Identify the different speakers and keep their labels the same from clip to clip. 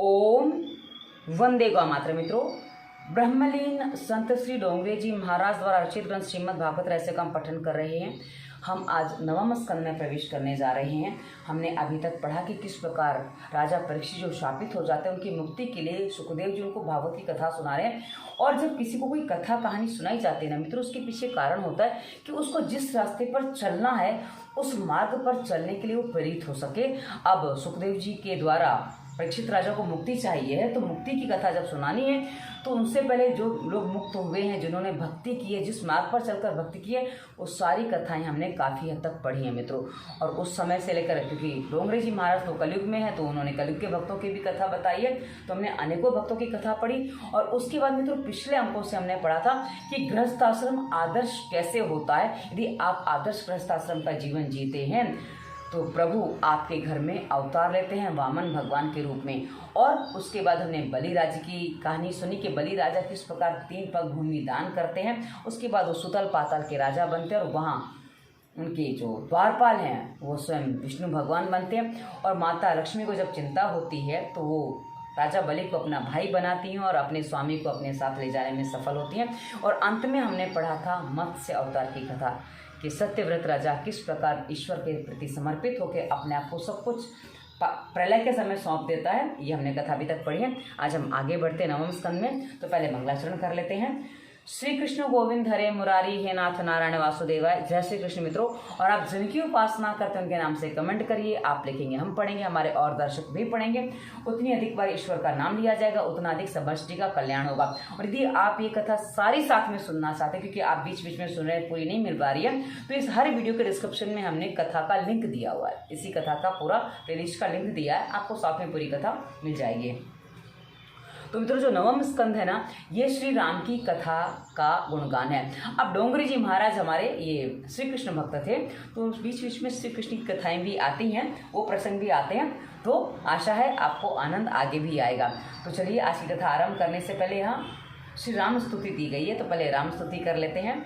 Speaker 1: ओम वंदे गौ मातरम। मित्रों, ब्रह्मलीन संत श्री डोंगरे जी महाराज द्वारा रचित ग्रंथ श्रीमद् भागवत रहस्य का हम पठन कर रहे हैं। हम आज नवम स्कंद में प्रवेश करने जा रहे हैं। हमने अभी तक पढ़ा कि किस प्रकार राजा परीक्षित जो शापित हो जाते हैं उनकी मुक्ति के लिए सुखदेव जी उनको भागवत की कथा सुना रहे हैं। और जब किसी को कोई कथा कहानी सुनाई जाती है ना मित्रों, उसके पीछे कारण होता है कि उसको जिस रास्ते पर चलना है उस मार्ग पर चलने के लिए वो प्रेरित हो सके। अब सुखदेव जी के द्वारा परीक्षित राजा को मुक्ति चाहिए है, तो मुक्ति की कथा जब सुनानी है तो उनसे पहले जो लोग मुक्त हुए हैं, जिन्होंने भक्ति की है, जिस मार्ग पर चलकर भक्ति की है, वो सारी कथाएं हमने काफ़ी हद तक पढ़ी हैं मित्रों। और उस समय से लेकर, क्योंकि डोंगरे जी महाराज तो कलयुग में है, तो उन्होंने कलयुग के भक्तों की भी कथा बताई है, तो हमने अनेकों भक्तों की कथा पढ़ी। और उसके बाद मित्रों पिछले अंकों से हमने पढ़ा था कि गृहस्थाश्रम आदर्श कैसे होता है। यदि आप आदर्श गृहस्थाश्रम का जीवन जीते हैं तो प्रभु आपके घर में अवतार लेते हैं वामन भगवान के रूप में। और उसके बाद हमने बलि राजा की कहानी सुनी कि बलि राजा किस प्रकार 3 पग भूमि दान करते हैं। उसके बाद वो सुतल पाताल के राजा बनते हैं और वहाँ उनके जो द्वारपाल हैं वो स्वयं विष्णु भगवान बनते हैं। और माता लक्ष्मी को जब चिंता होती है तो वो राजा बलि को अपना भाई बनाती हैं और अपने स्वामी को अपने साथ ले जाने में सफल होती हैं। और अंत में हमने पढ़ा था मत्स्य अवतार की कथा कि सत्यव्रत राजा किस प्रकार ईश्वर के प्रति समर्पित होकर अपने आप को सब कुछ प्रलय के समय सौंप देता है। ये हमने कथा अभी तक पढ़ी है। आज हम आगे बढ़ते हैं नवम स्कंद में। तो पहले मंगलाचरण कर लेते हैं। श्री कृष्ण गोविंद हरे मुरारी हे नाथ नारायण वासुदेवाय। जय श्री कृष्ण मित्रों। और आप जिनकी उपासना करते हैं उनके नाम से कमेंट करिए। आप लिखेंगे, हम पढ़ेंगे, हमारे और दर्शक भी पढ़ेंगे। उतनी अधिक बार ईश्वर का नाम लिया जाएगा, उतना अधिक समष्टि का कल्याण होगा। और यदि आप ये कथा सारी साथ में सुनना चाहते हैं, क्योंकि आप बीच बीच में सुन रहे हैं, पूरी नहीं मिल पा रही है, तो इस हर वीडियो के डिस्क्रिप्शन में हमने कथा का लिंक दिया हुआ है। इसी कथा का पूरा प्लेलिस्ट का लिंक दिया है, आपको साथ में पूरी कथा मिल जाएगी। तो मित्रों, जो नवम स्कंद है ना, ये श्री राम की कथा का गुणगान है। अब डोंगरे जी महाराज हमारे ये श्री कृष्ण भक्त थे, तो बीच बीच में श्री कृष्ण की कथाएं भी आती हैं, वो प्रसंग भी आते हैं। तो आशा है आपको आनंद आगे भी आएगा। तो चलिए आज की कथा आरंभ करने से पहले यहाँ श्री राम स्तुति दी गई है, तो पहले राम स्तुति कर लेते हैं।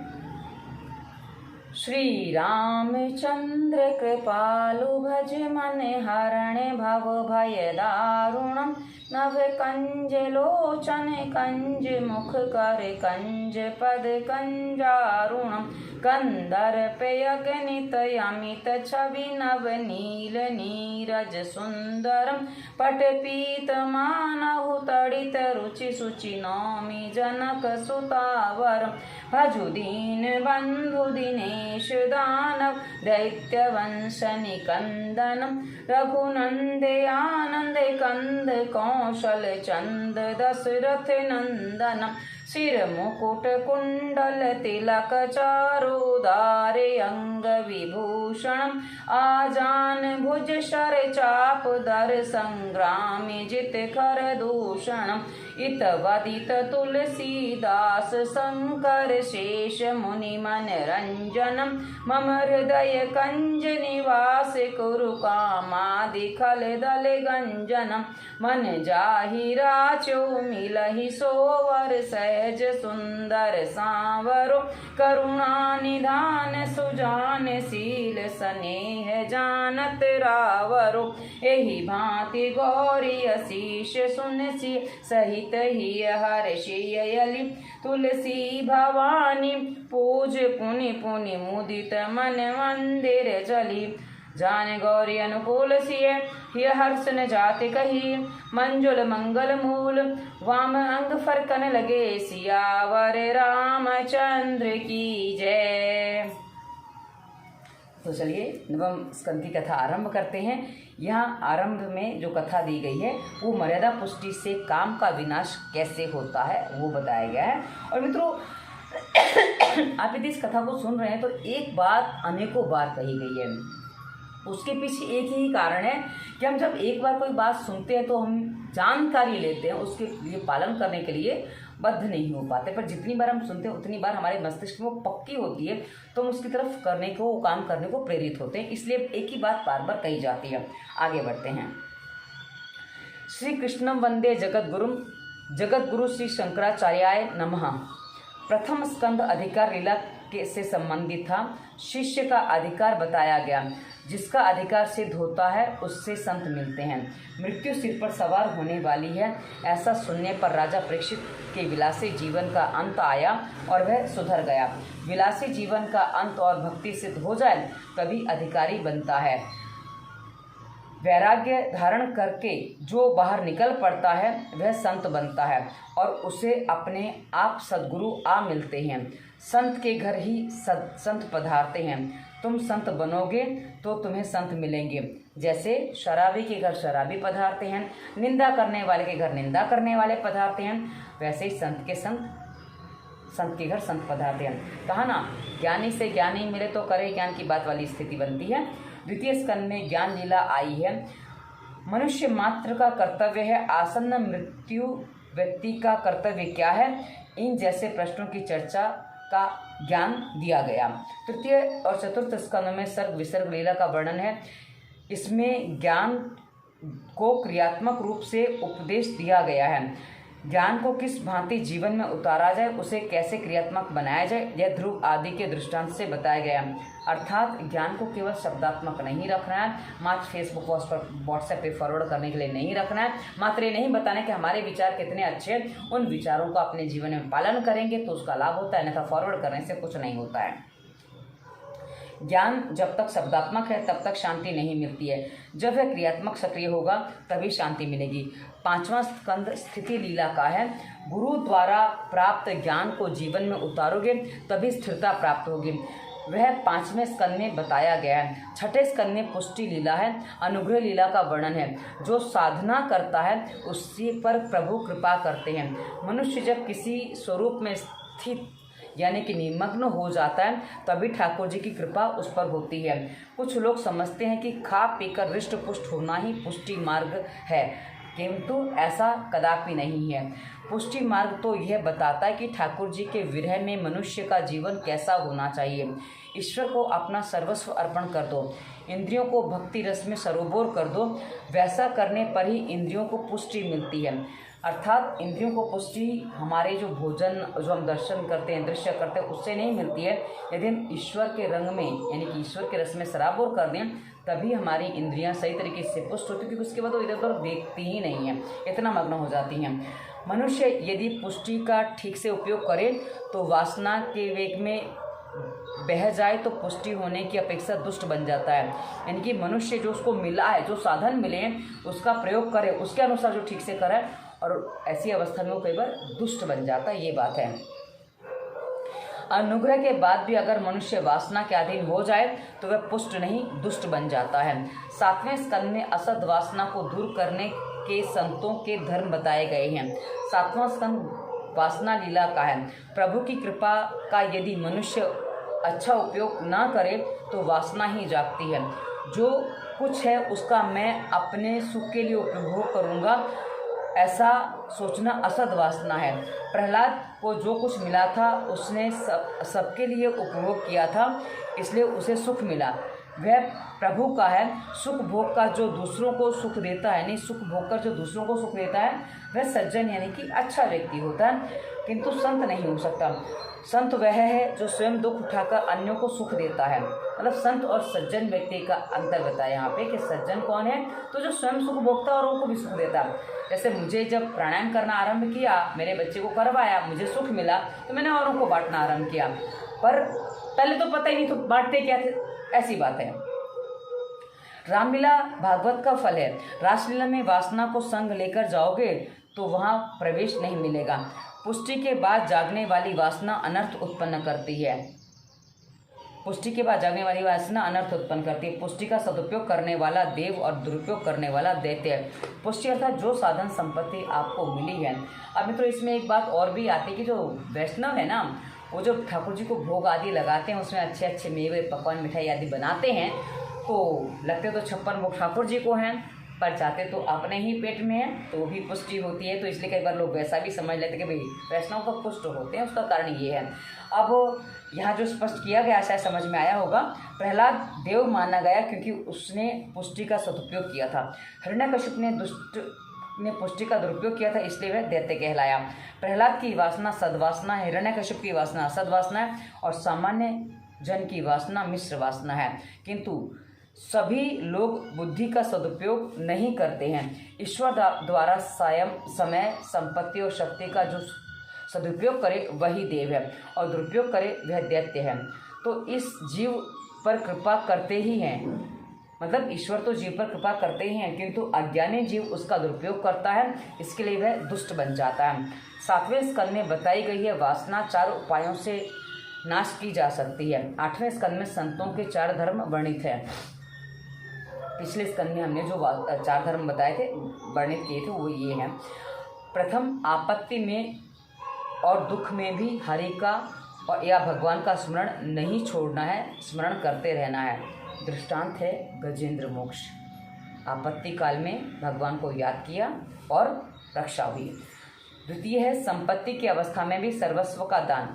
Speaker 1: श्री रामचंद्र कृपालु भज मन हरण भव भय दारुणम नभ कंज लोचन कंज मुख कर कंज पद कंजारुणम कंदर्प यज्ञनित अमित छवि नव नील नीरज सुंदरम पट पीत मानहु तड़ित रुचि सुचि नौमि जनक सुतावरम भजु दीन बंधु दिनेश दानव दैत्य वंश निकंदनम रघुनंदे आनंद कंद कौशल चंद दशरथ नंदनम सिर मुकुट कुंडल तिलक चारुदारे अंग विभूषणम आजान भुज शर चाप दर संग्राम जित खर दूषणम इत वदित तुलसीदास शंकर शेष मुनि मन रंजनम मम हृदय कंज निवास कुरु कामादि खल दल गंजनम मन जाहि राचो मिलहि सोवर सहज सुंदर सांवरो करुणा निधान सुजान शील स्नेह जानत रावरो एहि भांति गौरी अशीष सुनसी सहित ही हर्षयलि तुलसी भवानी पूज पुनि पुनि मुदित मन मंदिर चली जान गौरी अनुकूल सिय हिय हर्ष न जाति कही मंजुल मंगल मूल वाम अंग फरकन लगे सियावर रामचंद्र की जय। तो चलिए नवम स्कंद की कथा आरंभ करते हैं। यहाँ आरंभ में जो कथा दी गई है वो मर्यादा पुष्टि से काम का विनाश कैसे होता है वो बताया गया है। और मित्रों आप यदि इस कथा को सुन रहे हैं तो एक बात अनेकों बार कही गई है। उसके पीछे एक ही कारण है कि हम जब एक बार कोई बात सुनते हैं तो हम जानकारी लेते हैं, उसके लिए पालन करने के लिए बद्ध नहीं हो पाते। पर जितनी बार हम सुनते हैं उतनी बार हमारे मस्तिष्क में वो पक्की होती है, तो हम उसकी तरफ करने को, वो काम करने को प्रेरित होते हैं। इसलिए एक ही बात बार बार कही जाती है। आगे बढ़ते हैं। श्री कृष्णम वंदे जगद्गुरुम जगद्गुरु श्री शंकराचार्याय नमः। प्रथम स्कंद अधिकार लीला से संबंधित था। शिष्य का अधिकार बताया गया। जिसका अधिकार सिद्ध होता है उससे संत मिलते हैं। मृत्यु सिर पर सवार होने वाली है, ऐसा सुनने पर राजा परीक्षित के विलासी जीवन का अंत आया और वह सुधर गया। विलासी जीवन का अंत और भक्ति सिद्ध हो जाए तभी अधिकारी बनता है। वैराग्य धारण करके जो बाहर निकल पड़ता है वह संत बनता है और उसे अपने आप सद्गुरु आ मिलते हैं। संत के घर ही संत पधारते हैं। तुम संत बनोगे तो तुम्हें संत मिलेंगे। जैसे शराबी के घर शराबी पधारते हैं, निंदा करने वाले के घर निंदा करने वाले पधारते हैं, वैसे ही संत के घर संत पधारते हैं। कहा ना, ज्ञानी से ज्ञानी मिले तो करे ज्ञान की बात वाली स्थिति बनती है। द्वितीय स्कंद में ज्ञान लीला आई है। मनुष्य मात्र का कर्तव्य है, आसन्न मृत्यु व्यक्ति का कर्तव्य क्या है, इन जैसे प्रश्नों की चर्चा का ज्ञान दिया गया। तृतीय और चतुर्थ स्कंद में सर्ग विसर्ग लीला का वर्णन है। इसमें ज्ञान को क्रियात्मक रूप से उपदेश दिया गया है। ज्ञान को किस भांति जीवन में उतारा जाए, उसे कैसे क्रियात्मक बनाया जाए, यह ध्रुव आदि के दृष्टांत से बताया गया है। अर्थात ज्ञान को केवल शब्दात्मक नहीं रखना है, मात्र फेसबुक व्हाट्सएप पे फॉरवर्ड करने के लिए नहीं रखना है, मात्र ये नहीं बताना कि हमारे विचार कितने अच्छे हैं। उन विचारों को अपने जीवन में पालन करेंगे तो उसका लाभ होता है, अन्यथा फॉरवर्ड करने से कुछ नहीं होता है। ज्ञान जब तक शब्दात्मक है तब तक शांति नहीं मिलती है। जब वह क्रियात्मक सक्रिय होगा तभी शांति मिलेगी। पांचवा स्कंद स्थिति लीला का है। गुरु द्वारा प्राप्त ज्ञान को जीवन में उतारोगे तभी स्थिरता प्राप्त होगी। वह पांचवें स्कंद में बताया गया है। छठे स्कंद में पुष्टि लीला है। अनुग्रह लीला का वर्णन है। जो साधना करता है उसी पर प्रभु कृपा करते हैं। मनुष्य जब किसी स्वरूप में स्थित यानी कि निमग्न हो जाता है तभी ठाकुर जी की कृपा उस पर होती है। कुछ लोग समझते हैं कि खा पीकर हृष्ट पुष्ट होना ही पुष्टि मार्ग है, किंतु ऐसा कदापि नहीं है। पुष्टि मार्ग तो यह बताता है कि ठाकुर जी के विरह में मनुष्य का जीवन कैसा होना चाहिए। ईश्वर को अपना सर्वस्व अर्पण कर दो, इंद्रियों को भक्ति रस में सरोबोर कर दो। वैसा करने पर ही इंद्रियों को पुष्टि मिलती है। अर्थात इंद्रियों को पुष्टि हमारे जो भोजन जो हम दर्शन करते हैं, दृश्य करते हैं, उससे नहीं मिलती है। यदि हम ईश्वर के रंग में यानी कि ईश्वर के रस में सराबोर कर दें तभी हमारी इंद्रियां सही तरीके से पुष्ट होती, क्योंकि उसके बाद वो इधर उधर देखती ही नहीं है, इतना मग्न हो जाती हैं। मनुष्य यदि पुष्टि का ठीक से उपयोग करे तो वासना के वेग में बह जाए तो पुष्टि होने की अपेक्षा दुष्ट बन जाता है। यानी कि मनुष्य जो उसको मिला है, जो साधन मिले हैं, उसका प्रयोग करे, उसके अनुसार जो ठीक से करे, और ऐसी अवस्था में वो कई बार दुष्ट बन जाता है, ये बात है। अनुग्रह के बाद भी अगर मनुष्य वासना के अधीन हो जाए तो वह पुष्ट नहीं दुष्ट बन जाता है। सातवें स्कंद में असद वासना को दूर करने के संतों के धर्म बताए गए हैं। सातवां स्कंद वासना लीला का है। प्रभु की कृपा का यदि मनुष्य अच्छा उपयोग ना करे तो वासना ही जागती है। जो कुछ है उसका मैं अपने सुख के लिए उपभोग करूँगा, ऐसा सोचना असद वासना है। प्रहलाद को जो कुछ मिला था उसने सबके लिए उपभोग किया था, इसलिए उसे सुख मिला। वह प्रभु का है। सुख भोग का जो दूसरों को सुख देता है, नहीं सुख भोग कर जो दूसरों को सुख देता है वह सज्जन यानी कि अच्छा व्यक्ति होता है, किंतु संत नहीं हो सकता। संत वह है जो स्वयं दुख उठाकर अन्यों को सुख देता है। मतलब संत और सज्जन व्यक्ति का अंतर बताया यहाँ पे कि सज्जन कौन है, तो जो स्वयं सुख भोगता है और उनको भी सुख देता है। जैसे मुझे जब प्राणायाम करना आरंभ किया, मेरे बच्चे को करवाया, मुझे सुख मिला तो मैंने औरों को बांटना आरंभ किया, पर पहले तो पता ही नहीं तो बांटते क्या थे, ऐसी बात है। रामलीला भागवत का फल है। रासलीला में वासना को संग लेकर जाओगे तो वहाँ प्रवेश नहीं मिलेगा। पुष्टि के बाद जागने वाली वासना अनर्थ उत्पन्न करती है। पुष्टि के बाद जागने वाली वासना अनर्थ उत्पन्न करती है। पुष्टि का सदुपयोग करने वाला देव और दुरुपयोग करने वाला दैत्य है। पुष्टि अर्थात जो साधन संपत्ति आपको मिली है। अब मित्रों इसमें एक बात और भी आती है कि जो वैष्णव है ना, वो जो ठाकुर जी को भोग आदि लगाते हैं, उसमें अच्छे अच्छे मेवे पकवान मिठाई आदि बनाते हैं, तो लगते तो 56 भोग ठाकुर जी को हैं, पर जाते तो अपने ही पेट में है, तो वो भी पुष्टि होती है। तो इसलिए कई बार लोग वैसा भी समझ लेते कि भाई वैष्णव तो पुष्ट होते हैं, उसका कारण ये है। अब यहाँ जो स्पष्ट किया गया शायद समझ में आया होगा। प्रहलाद देव माना गया क्योंकि उसने पुष्टि का सदुपयोग किया था। हिरण्यकश्यप ने पुष्टि का दुरुपयोग किया था, इसलिए वह दैत्य कहलाया। प्रहलाद की वासना सद्वासना है, हिरण्यकश्यप की वासना असद्वासना है, और सामान्य जन की वासना मिश्र वासना है। किंतु सभी लोग बुद्धि का सदुपयोग नहीं करते हैं। ईश्वर द्वारा समय, संपत्ति और शक्ति का जो सदुपयोग करे वही देव है और दुरुपयोग करे वह दैत्य है। तो इस जीव पर कृपा करते ही हैं, मतलब ईश्वर तो जीव पर कृपा करते ही हैं, किंतु अज्ञानी जीव उसका दुरुपयोग करता है, इसके लिए वह दुष्ट बन जाता है। 7वें स्कंद में बताई गई है वासना 4 उपायों से नाश की जा सकती है। 8वें स्कंद में संतों के 4 धर्म वर्णित हैं। पिछले स्कंद में हमने जो 4 धर्म बताए थे, वर्णित किए थे, वो ये हैं। प्रथम, आपत्ति में और दुख में भी हरि का और या भगवान का स्मरण नहीं छोड़ना है, स्मरण करते रहना है। दृष्टांत है गजेंद्र मोक्ष। आपत्ति काल में भगवान को याद किया और रक्षा हुई। द्वितीय है संपत्ति की अवस्था में भी सर्वस्व का दान।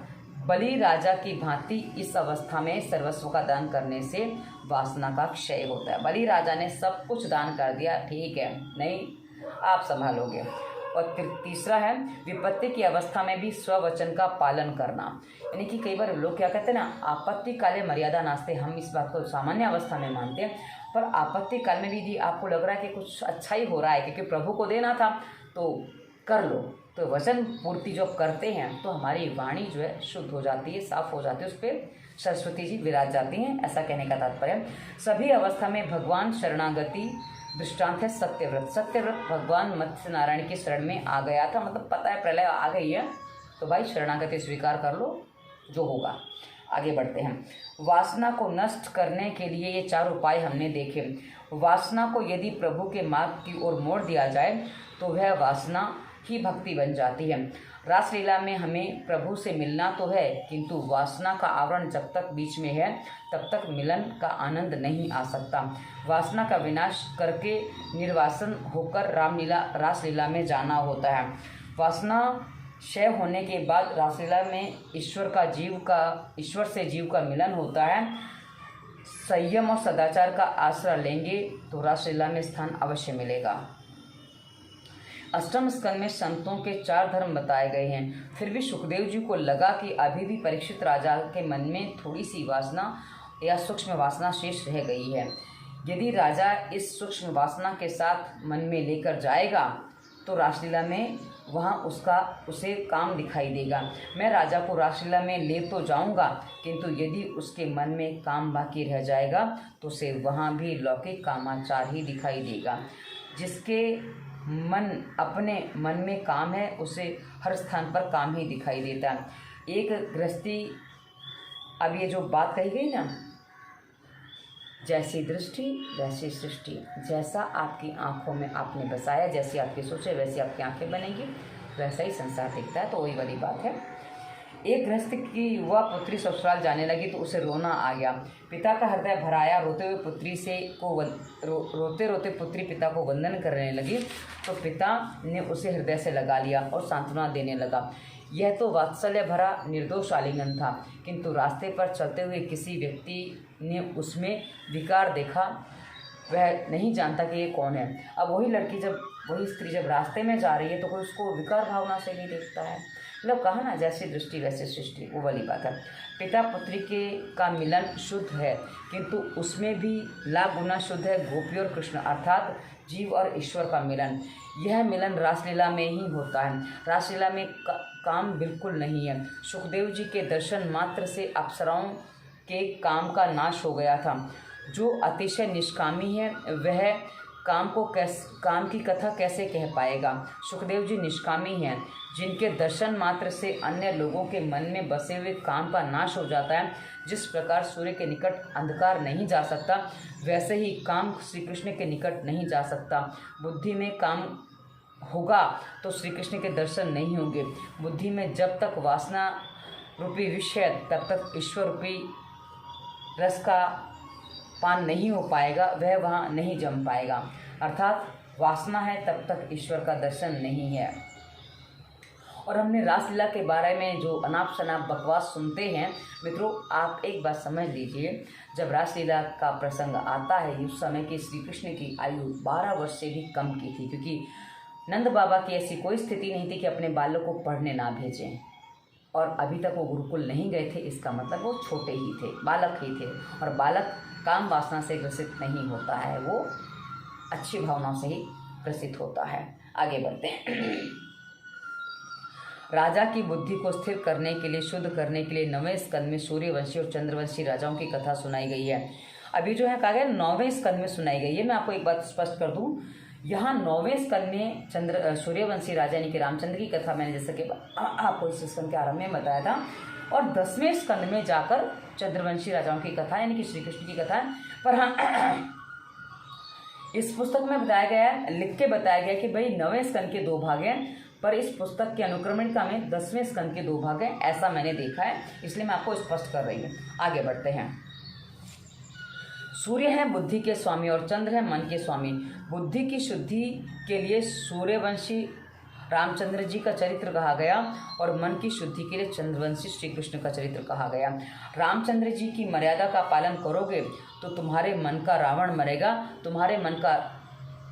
Speaker 1: बलि राजा की भांति इस अवस्था में सर्वस्व का दान करने से वासना का क्षय होता है। बलि राजा ने सब कुछ दान कर दिया, ठीक है, नहीं आप संभालोगे। और तीसरा है विपत्ति की अवस्था में भी स्ववचन का पालन करना। यानी कि कई बार लोग क्या कहते हैं ना, आपत्ति काले मर्यादा नास्ते, हम इस बात को सामान्य अवस्था में मानते हैं, पर आपत्ति काल में भी यदि आपको लग रहा है कि कुछ अच्छा ही हो रहा है क्योंकि प्रभु को देना था तो कर लो, तो वचन पूर्ति जो करते हैं तो हमारी वाणी जो है शुद्ध हो जाती है, साफ हो जाती है, उस पर सरस्वती जी विराज जाती हैं, ऐसा कहने का तात्पर्य। सभी अवस्था में भगवान शरणागति। दृष्टांत है सत्यव्रत। सत्यव्रत भगवान मत्स्य नारायण की शरण में आ गया था, मतलब पता है प्रलय आ गई है तो भाई शरणागति स्वीकार कर लो, जो होगा। आगे बढ़ते हैं। वासना को नष्ट करने के लिए ये 4 उपाय हमने देखे। वासना को यदि प्रभु के मार्ग की ओर मोड़ दिया जाए तो वह वासना ही भक्ति बन जाती है। रासलीला में हमें प्रभु से मिलना तो है, किंतु वासना का आवरण जब तक बीच में है तब तक मिलन का आनंद नहीं आ सकता। वासना का विनाश करके निर्वासन होकर रासलीला में जाना होता है। वासना क्षय होने के बाद रासलीला में ईश्वर से जीव का मिलन होता है। संयम और सदाचार का आश्रय लेंगे तो रासलीला में स्थान अवश्य मिलेगा। अष्टम स्कंद में संतों के 4 धर्म बताए गए हैं। फिर भी सुखदेव जी को लगा कि अभी भी परीक्षित राजा के मन में थोड़ी सी वासना या सूक्ष्म वासना शेष रह गई है। यदि राजा इस सूक्ष्म वासना के साथ मन में लेकर जाएगा तो रासलीला में वहाँ उसे काम दिखाई देगा। मैं राजा को रासलीला में ले तो जाऊँगा, किंतु यदि उसके मन में काम बाकी रह जाएगा तो उसे वहाँ भी लौकिक कामाचार ही दिखाई देगा। जिसके अपने मन में काम है उसे हर स्थान पर काम ही दिखाई देता है। एक गृहस्थी, अब ये जो बात कही गई ना, जैसी दृष्टि वैसी सृष्टि, जैसा आपकी आंखों में आपने बसाया, जैसी आपकी सोचे वैसी आपकी आंखें बनेगी, वैसा ही संसार दिखता है। तो वही वाली बात है। एक गृहस्थ की युवा पुत्री ससुराल जाने लगी तो उसे रोना आ गया। पिता का हृदय भराया। रोते रोते पुत्री पिता को वंदन करने लगी तो पिता ने उसे हृदय से लगा लिया और सांत्वना देने लगा। यह तो वात्सल्य भरा निर्दोष आलिंगन था, किंतु रास्ते पर चलते हुए किसी व्यक्ति ने उसमें विकार देखा। वह नहीं जानता कि ये कौन है। अब वही स्त्री जब रास्ते में जा रही है तो कोई उसको विकार भावना से नहीं देखता है। मतलब कहा ना, जैसी दृष्टि वैसी सृष्टि, वो वाली बात है। पिता पुत्री का मिलन शुद्ध है, किंतु उसमें भी लाख गुना शुद्ध है गोपी और कृष्ण, अर्थात जीव और ईश्वर का मिलन। यह मिलन रासलीला में ही होता है। रासलीला में काम बिल्कुल नहीं है। सुखदेव जी के दर्शन मात्र से अप्सराओं के काम का नाश हो गया था। जो अतिशय निष्कामी है वह काम की कथा कैसे कह पाएगा। सुखदेव जी निष्कामी हैं, जिनके दर्शन मात्र से अन्य लोगों के मन में बसे हुए काम का नाश हो जाता है। जिस प्रकार सूर्य के निकट अंधकार नहीं जा सकता, वैसे ही काम श्री कृष्ण के निकट नहीं जा सकता। बुद्धि में काम होगा तो श्री कृष्ण के दर्शन नहीं होंगे। बुद्धि में जब तक वासना रूपी विषय, तब तक ईश्वर रूपी रस का पान नहीं हो पाएगा, वह वहाँ नहीं जम पाएगा। अर्थात वासना है तब तक ईश्वर का दर्शन नहीं है। और हमने रासलीला के बारे में जो अनाप शनाप बकवास सुनते हैं मित्रों, आप एक बात समझ लीजिए, जब रासलीला का प्रसंग आता है उस समय की श्री कृष्ण की आयु 12 वर्ष से भी कम की थी, क्योंकि नंद बाबा की ऐसी कोई स्थिति नहीं थी कि अपने बालक को पढ़ने ना भेजें। और अभी तक वो गुरुकुल नहीं गए थे, इसका मतलब वो छोटे ही थे, बालक ही थे। और बालक काम वासना से ग्रसित नहीं होता है, वो अच्छी भावनाओं से ही ग्रसित होता है। आगे बढ़ते हैं। राजा की बुद्धि को स्थिर करने के लिए, शुद्ध करने के लिए 9वें स्कंद में सूर्यवंशी और चंद्रवंशी राजाओं की कथा सुनाई गई है। अभी जो है कहा गया 9वें स्कंद में सुनाई गई है। मैं आपको एक बात स्पष्ट कर दूं, यहाँ 9वें स्कंद में सूर्यवंशी राजा यानी कि रामचंद्र की कथा मैंने जैसे कि आपको इस स्कंद के आरंभ में बताया था, और 10वें स्कंद में जाकर चंद्रवंशी राजाओं की कथा यानी कि श्री कृष्ण की कथा है। पर हाँ, इस पुस्तक में बताया गया है, लिख के बताया गया कि भाई 9वें स्कंद के 2 भाग हैं, पर इस पुस्तक के अनुक्रमणिका में 10वें स्कंद के 2 भाग हैं, ऐसा मैंने देखा है, इसलिए मैं आपको स्पष्ट कर रही हूँ। आगे बढ़ते हैं। सूर्य है बुद्धि के स्वामी और चंद्र है मन के स्वामी। बुद्धि की शुद्धि के लिए सूर्यवंशी रामचंद्र जी का चरित्र कहा गया और मन की शुद्धि के लिए चंद्रवंशी श्री कृष्ण का चरित्र कहा गया। रामचंद्र जी की मर्यादा का पालन करोगे तो तुम्हारे मन का रावण मरेगा, तुम्हारे मन का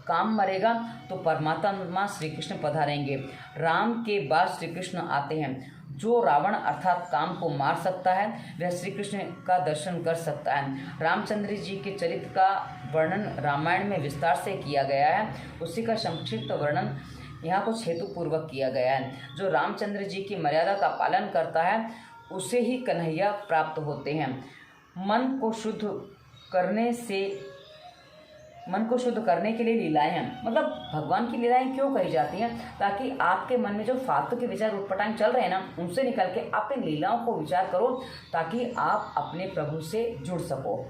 Speaker 1: काम मरेगा, तो परमात्मा श्री कृष्ण पधारेंगे। राम के बाद श्री कृष्ण आते हैं। जो रावण अर्थात काम को मार सकता है वह श्री कृष्ण का दर्शन कर सकता है। रामचंद्र जी के चरित्र का वर्णन रामायण में विस्तार से किया गया है, उसी का संक्षिप्त वर्णन यहाँ कुछ हेतुपूर्वक किया गया है। जो रामचंद्र जी की मर्यादा का पालन करता है उसे ही कन्हैया प्राप्त होते हैं। मन को शुद्ध करने के लिए लीलाएं हैं, मतलब भगवान की लीलाएं क्यों कही जाती हैं? ताकि आपके मन में जो फालतू के विचार उटपटांग चल रहे हैं ना, उनसे निकल के आप इन लीलाओं को विचार करो ताकि आप अपने प्रभु से जुड़ सको।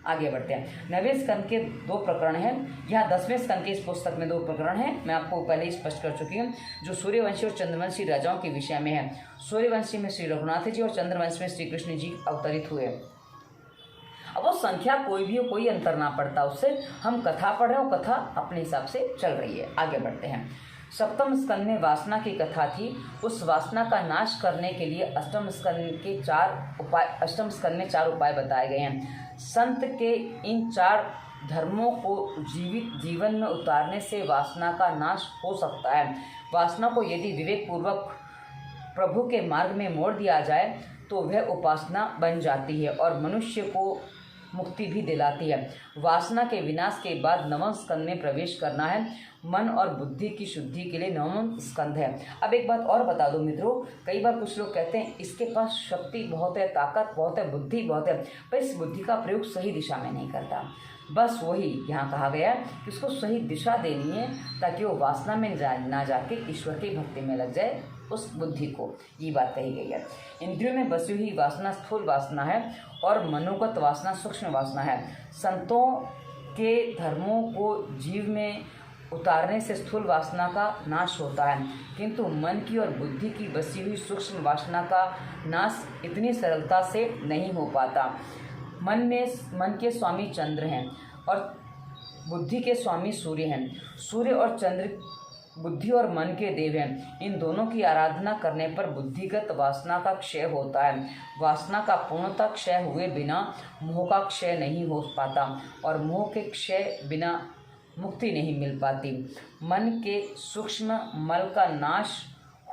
Speaker 1: आगे बढ़ते हैं। 9वें स्कंद के 2 प्रकरण हैं। यहाँ 10वें स्कंद के इस पुस्तक में 2 प्रकरण हैं, मैं आपको पहले ही स्पष्ट कर चुकी हूँ, जो सूर्यवंशी और चंद्रवंशी राजाओं के विषय में है। सूर्यवंशी में श्री रघुनाथ जी और चंद्रवंश में श्री कृष्ण जी अवतरित हुए। अब वो संख्या कोई भी हो, कोई अंतर ना पड़ता उससे, हम कथा पढ़ रहे हो, कथा अपने हिसाब से चल रही है। आगे बढ़ते हैं। 7वें स्कंद में वासना की कथा थी। उस वासना का नाश करने के लिए 8वें स्कंद में 4 उपाय बताए गए हैं। संत के इन 4 धर्मों को जीवन में उतारने से वासना का नाश हो सकता है। वासना को यदि विवेक पूर्वक प्रभु के मार्ग में मोड़ दिया जाए तो वह उपासना बन जाती है और मनुष्य को मुक्ति भी दिलाती है। वासना के विनाश के बाद 9वें स्कंद में प्रवेश करना है। मन और बुद्धि की शुद्धि के लिए 9वां स्कंद है। अब एक बात और बता दो मित्रों, कई बार कुछ लोग कहते हैं इसके पास शक्ति बहुत है, ताकत बहुत है, बुद्धि बहुत है, पर इस बुद्धि का प्रयोग सही दिशा में नहीं करता। बस वही यहाँ कहा गया है कि उसको सही दिशा देनी है ताकि वो वासना में ना जाके ईश्वर की भक्ति में लग जाए, उस बुद्धि को, ये बात कही गई है। इंद्रियों में बसी हुई वासना स्थूल वासना है और मनोगत वासना सूक्ष्म वासना है। संतों के धर्मों को जीव में उतारने से स्थूल वासना का नाश होता है, किंतु मन की और बुद्धि की बसी हुई सूक्ष्म वासना का नाश इतनी सरलता से नहीं हो पाता। मन के स्वामी चंद्र हैं और बुद्धि के स्वामी सूर्य हैं। सूर्य और चंद्र बुद्धि और मन के देव हैं। इन दोनों की आराधना करने पर बुद्धिगत वासना का क्षय होता है। वासना का पूर्णतः क्षय हुए बिना मोह का क्षय नहीं हो पाता और मोह के क्षय बिना मुक्ति नहीं मिल पाती। मन के सूक्ष्म मल का नाश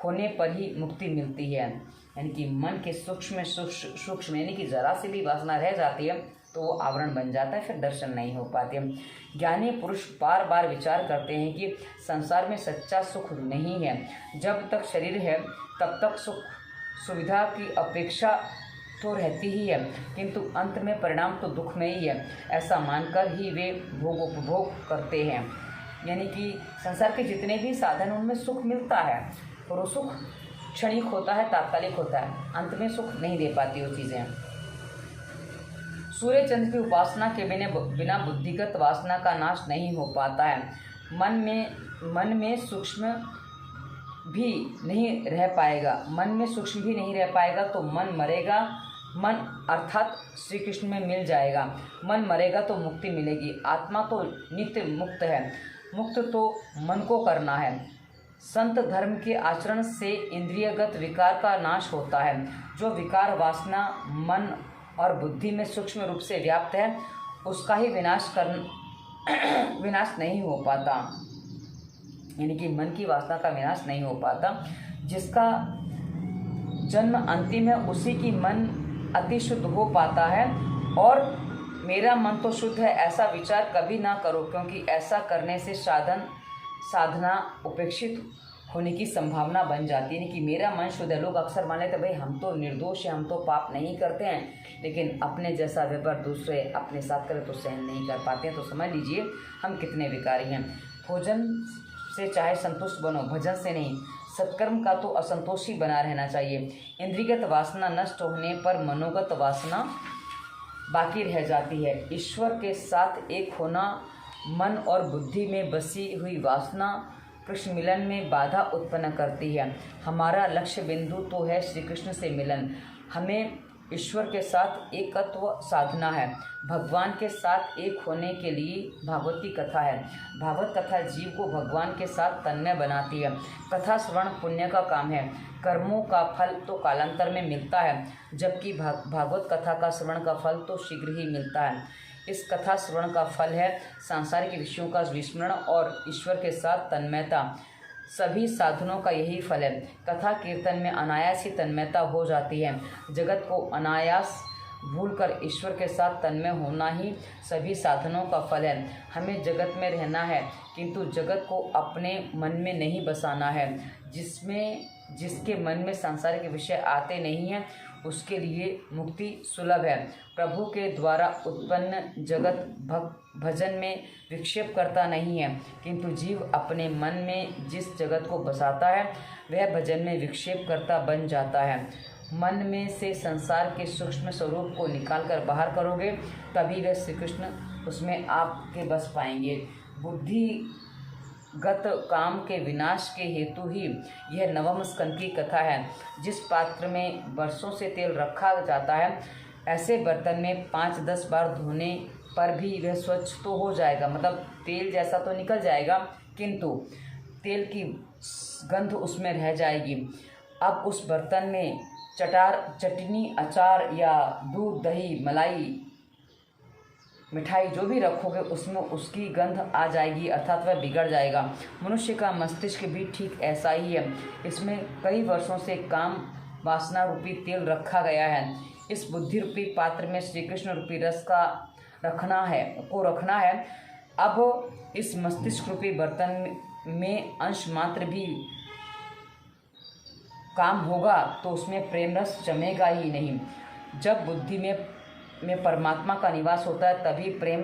Speaker 1: होने पर ही मुक्ति मिलती है। यानी कि मन के सूक्ष्म यानी कि जरा सी भी वासना रह जाती है तो वो आवरण बन जाता है, फिर दर्शन नहीं हो पाते। ज्ञानी पुरुष बार बार विचार करते हैं कि संसार में सच्चा सुख नहीं है। जब तक शरीर है तब तक सुख सुविधा की अपेक्षा तो रहती ही है, किंतु अंत में परिणाम तो दुख में ही है, ऐसा मानकर ही वे भोग उपभोग करते हैं। यानी कि संसार के जितने भी साधन उनमें सुख मिलता है और वो सुख क्षणिक होता है, तात्कालिक होता है, अंत में सुख नहीं दे पाती वो चीज़ें। सूर्य चंद्र की उपासना के बिना बुद्धिगत वासना का नाश नहीं हो पाता है। मन में सूक्ष्म भी नहीं रह पाएगा। मन में सूक्ष्म भी नहीं रह पाएगा तो मन मरेगा। मन अर्थात श्री कृष्ण में मिल जाएगा। मन मरेगा तो मुक्ति मिलेगी। आत्मा तो नित्य मुक्त है, मुक्त तो मन को करना है। संत धर्म के आचरण से इंद्रियगत विकार का नाश होता है। जो विकार वासना मन और बुद्धि में सूक्ष्म रूप से व्याप्त है उसका ही विनाश नहीं हो पाता। यानी कि मन की वासना का विनाश नहीं हो पाता। जन्म अंतिम है, उसी की मन अति शुद्ध हो पाता है। और मेरा मन तो शुद्ध है ऐसा विचार कभी ना करो, क्योंकि ऐसा करने से साधना उपेक्षित होने की संभावना बन जाती है। कि मेरा मन शुद्ध है, लोग अक्सर मान लेते भाई हम तो निर्दोष हैं, हम तो पाप नहीं करते हैं, लेकिन अपने जैसा व्यवहार दूसरे अपने साथ करें तो सहन नहीं कर पाते हैं। तो समझ लीजिए हम कितने विकारी हैं। भोजन से चाहे संतुष्ट बनो, भजन से नहीं। सत्कर्म का तो असंतोष ही बना रहना चाहिए। इंद्रियगत वासना नष्ट होने पर मनोगत वासना बाकी रह जाती है। ईश्वर के साथ एक होना मन और बुद्धि में बसी हुई वासना कृष्ण मिलन में बाधा उत्पन्न करती है। हमारा लक्ष्य बिंदु तो है श्री कृष्ण से मिलन। हमें ईश्वर के साथ एकत्व साधना है। भगवान के साथ एक होने के लिए भागवत की कथा है। भागवत कथा जीव को भगवान के साथ तन्मय बनाती है। कथा श्रवण पुण्य का काम है। कर्मों का फल तो कालांतर में मिलता है, जबकि भागवत कथा का श्रवण का फल तो शीघ्र ही मिलता है। इस कथा श्रवण का फल है सांसारिक विषयों का विस्मरण और ईश्वर के साथ तन्मयता। सभी साधनों का यही फल है। कथा कीर्तन में अनायास ही तन्मयता हो जाती है। जगत को अनायास भूलकर ईश्वर के साथ तन्मय होना ही सभी साधनों का फल है। हमें जगत में रहना है, किंतु जगत को अपने मन में नहीं बसाना है। जिसके मन में सांसारिक विषय आते नहीं हैं, उसके लिए मुक्ति सुलभ है। प्रभु के द्वारा उत्पन्न जगत भजन में विक्षेप करता नहीं है, किंतु जीव अपने मन में जिस जगत को बसाता है वह भजन में विक्षेप करता बन जाता है। मन में से संसार के सूक्ष्म स्वरूप को निकालकर बाहर करोगे, तभी वह श्री कृष्ण उसमें आपके बस पाएंगे। बुद्धिगत काम के विनाश के हेतु ही यह नवम स्कंद की कथा है। जिस पात्र में वर्षों से तेल रखा जाता है, ऐसे बर्तन में 5-10 बार धोने पर भी वह स्वच्छ तो हो जाएगा, मतलब तेल जैसा तो निकल जाएगा, किंतु तेल की गंध उसमें रह जाएगी। अब उस बर्तन में चटनी, अचार या दूध, दही, मलाई, मिठाई जो भी रखोगे उसमें उसकी गंध आ जाएगी, अर्थात वह बिगड़ जाएगा। मनुष्य का मस्तिष्क भी ठीक ऐसा ही है। इसमें कई वर्षों से काम वासना रूपी तेल रखा गया है। इस बुद्धि रूपी पात्र में श्री कृष्ण रूपी रस का रखना है। अब इस मस्तिष्क रूपी बर्तन में अंश मात्र भी काम होगा तो उसमें प्रेम रस जमेगा ही नहीं। जब बुद्धि में परमात्मा का निवास होता है, तभी प्रेम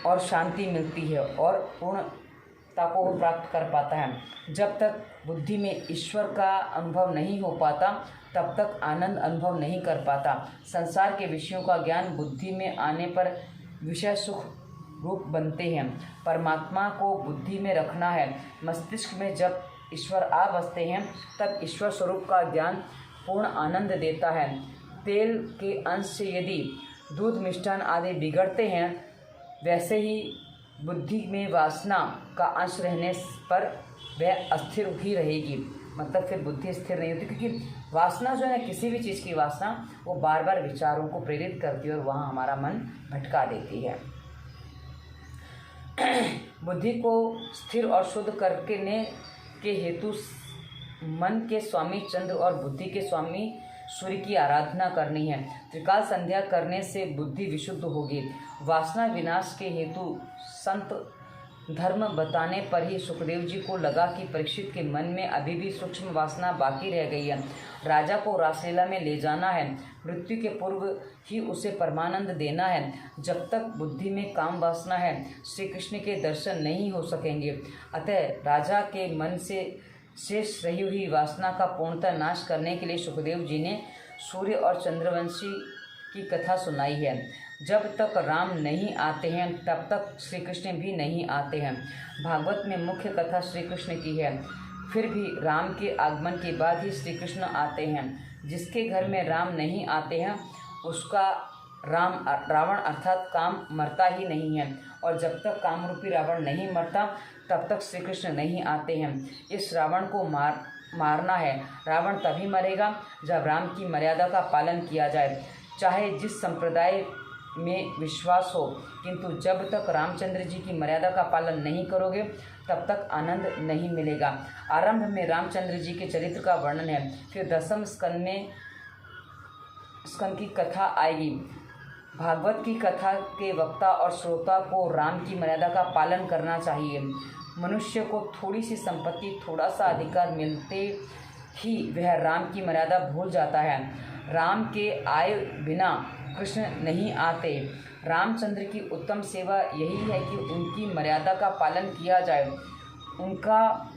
Speaker 1: और शांति मिलती है और पूर्णता को प्राप्त कर पाता है। जब तक बुद्धि में ईश्वर का अनुभव नहीं हो पाता, तब तक आनंद अनुभव नहीं कर पाता। संसार के विषयों का ज्ञान बुद्धि में आने पर विषय सुख रूप बनते हैं। परमात्मा को बुद्धि में रखना है। मस्तिष्क में जब ईश्वर आ बसते हैं, तब ईश्वर स्वरूप का ज्ञान पूर्ण आनंद देता है। तेल के अंश से यदि दूध, मिष्ठान आदि बिगड़ते हैं, वैसे ही बुद्धि में वासना का अंश रहने पर वह अस्थिर ही रहेगी। मतलब फिर बुद्धि स्थिर नहीं होती, क्योंकि वासना जो है ना, किसी भी चीज़ की वासना वो बार बार विचारों को प्रेरित करती है और वहाँ हमारा मन भटका देती है। बुद्धि को स्थिर और शुद्ध करने के हेतु मन के स्वामी चंद्र और बुद्धि के स्वामी सूर्य की आराधना करनी है। त्रिकाल संध्या करने से बुद्धि विशुद्ध होगी। वासना विनाश के हेतु संत धर्म बताने पर ही सुखदेव जी को लगा कि परीक्षित के मन में अभी भी सूक्ष्म वासना बाकी रह गई है। राजा को रासलीला में ले जाना है, मृत्यु के पूर्व ही उसे परमानंद देना है। जब तक बुद्धि में काम वासना है, श्री कृष्ण के दर्शन नहीं हो सकेंगे। अतः राजा के मन से शेष रही हुई वासना का पूर्णतः नाश करने के लिए सुखदेव जी ने सूर्य और चंद्रवंशी की कथा सुनाई है। जब तक राम नहीं आते हैं, तब तक श्री कृष्ण भी नहीं आते हैं। भागवत में मुख्य कथा श्री कृष्ण की है, फिर भी राम के आगमन के बाद ही श्री कृष्ण आते हैं। जिसके घर में राम नहीं आते हैं, उसका रावण अर्थात काम मरता ही नहीं है, और जब तक काम रूपी रावण नहीं मरता, तब तक श्री कृष्ण नहीं आते हैं। इस रावण को मारना है। रावण तभी मरेगा जब राम की मर्यादा का पालन किया जाए, चाहे जिस संप्रदाय में विश्वास हो। किंतु जब तक रामचंद्र जी की मर्यादा का पालन नहीं करोगे, तब तक आनंद नहीं मिलेगा। आरंभ में रामचंद्र जी के चरित्र का वर्णन है, फिर 10वें स्कंद की कथा आएगी। भागवत की कथा के वक्ता और श्रोता को राम की मर्यादा का पालन करना चाहिए। मनुष्य को थोड़ी सी संपत्ति, थोड़ा सा अधिकार मिलते ही वह राम की मर्यादा भूल जाता है। राम के आए बिना कृष्ण नहीं आते। रामचंद्र की उत्तम सेवा यही है कि उनकी मर्यादा का पालन किया जाए, उनका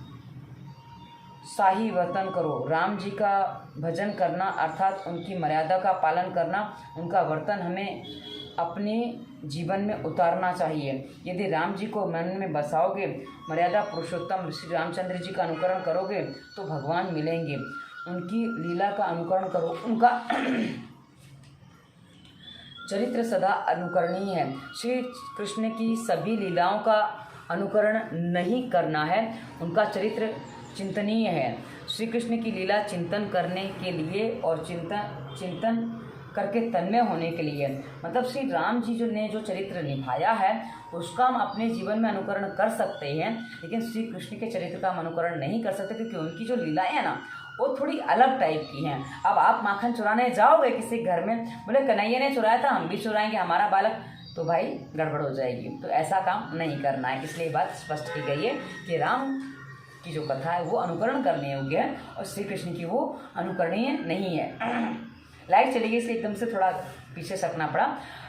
Speaker 1: शाही वर्तन करो। राम जी का भजन करना अर्थात उनकी मर्यादा का पालन करना, उनका वर्तन हमें अपने जीवन में उतारना चाहिए। यदि राम जी को मन में बसाओगे, मर्यादा पुरुषोत्तम श्री रामचंद्र जी का अनुकरण करोगे तो भगवान मिलेंगे। उनकी लीला का अनुकरण करो, उनका चरित्र सदा अनुकरणीय है। श्री कृष्ण की सभी लीलाओं का अनुकरण नहीं करना है, उनका चरित्र चिंतनीय है। श्री कृष्ण की लीला चिंतन करने के लिए और चिंतन करके तन्मय होने के लिए, मतलब श्री राम जी ने जो चरित्र निभाया है उसका हम अपने जीवन में अनुकरण कर सकते हैं, लेकिन श्री कृष्ण के चरित्र का हम अनुकरण नहीं कर सकते, क्योंकि उनकी जो लीलाएं हैं ना वो थोड़ी अलग टाइप की हैं। अब आप माखन चुराने जाओगे किसी घर में, बोले कन्हैया ने चुराया था हम भी चुराएंगे हमारा बालक, तो भाई गड़बड़ हो जाएगी। तो ऐसा काम नहीं करना है। इसलिए बात स्पष्ट की गई है कि राम की जो कथा है वो अनुकरण करने योग्य है और श्री कृष्ण की वो अनुकरणीय नहीं है। लाइट चली गई इसलिए एकदम से थोड़ा पीछे सकना पड़ा।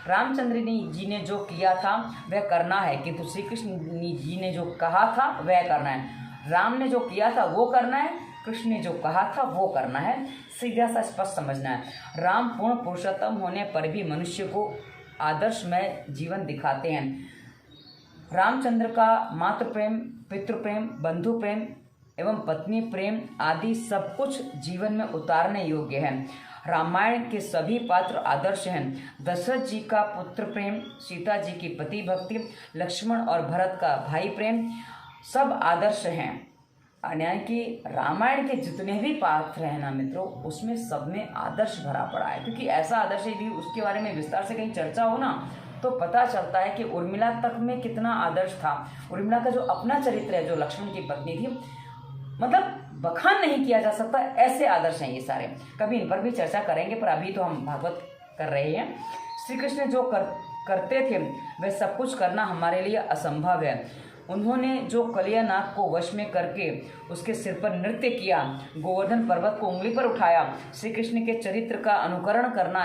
Speaker 1: रामचंद्र जी ने जो किया था वह करना है, किंतु श्री कृष्ण जी ने जो कहा था वह करना है। राम ने जो किया था वो करना है, कृष्ण ने जो कहा था वो करना है। सीधा सा स्पष्ट समझना है। राम पूर्ण पुरुषोत्तम होने पर भी मनुष्य को आदर्शमय जीवन दिखाते हैं। रामचंद्र का मातृ प्रेम, पितृ प्रेम, बंधु प्रेम एवं पत्नी प्रेम आदि सब कुछ जीवन में उतारने योग्य है। रामायण के सभी पात्र आदर्श हैं। दशरथ जी का पुत्र प्रेम, सीता जी की पति भक्ति, लक्ष्मण और भरत का भाई प्रेम सब आदर्श हैं। यानी कि रामायण के जितने भी पात्र हैं ना मित्रों, उसमें सब में आदर्श भरा पड़ा है। क्योंकि ऐसा आदर्श यदि उसके बारे में विस्तार से कहीं चर्चा हो ना तो पता चलता है कि उर्मिला तक में कितना आदर्श था। उर्मिला का जो अपना चरित्र है, जो लक्ष्मण की पत्नी थी, मतलब बखान नहीं किया जा सकता, ऐसे आदर्श हैं ये सारे। कभी इन पर भी चर्चा करेंगे, पर अभी तो हम भागवत कर रहे हैं। श्री कृष्ण जो करते थे वह सब कुछ करना हमारे लिए असंभव है। उन्होंने जो कलियानाग को वश में करके उसके सिर पर नृत्य किया, गोवर्धन पर्वत को उंगली पर उठाया, श्री कृष्ण के चरित्र का अनुकरण करना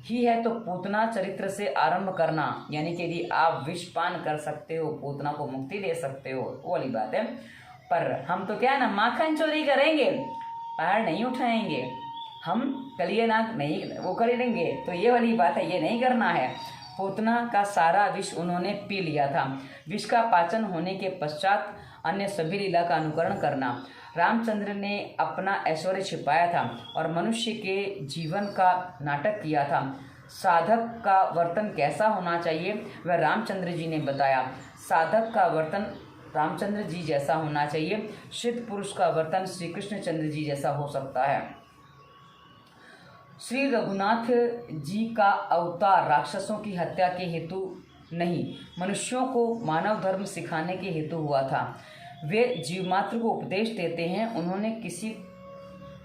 Speaker 1: ही है तो पूतना चरित्र से आरंभ करना। यानी कि यदि आप विषपान कर सकते हो, पूतना को मुक्ति दे सकते हो, वो वाली बात है। पर हम तो क्या है ना, माखन चोरी करेंगे, पैर नहीं उठाएंगे, हम कलियानाग नहीं वो करेंगे, तो ये वाली बात है, ये नहीं करना है। पूतना का सारा विष उन्होंने पी लिया था। विष का पाचन होने के पश्चात अन्य सभी लीला का अनुकरण करना। रामचंद्र ने अपना ऐश्वर्य छिपाया था और मनुष्य के जीवन का नाटक किया था। साधक का वर्तन कैसा होना चाहिए वह रामचंद्र जी ने बताया। साधक का वर्तन रामचंद्र जी जैसा होना चाहिए। सिद्ध पुरुष का वर्तन श्री कृष्णचंद्र जी जैसा हो सकता है। श्री रघुनाथ जी का अवतार राक्षसों की हत्या के हेतु नहीं, मनुष्यों को मानव धर्म सिखाने के हेतु हुआ था। वे जीवमात्र को उपदेश देते हैं। उन्होंने किसी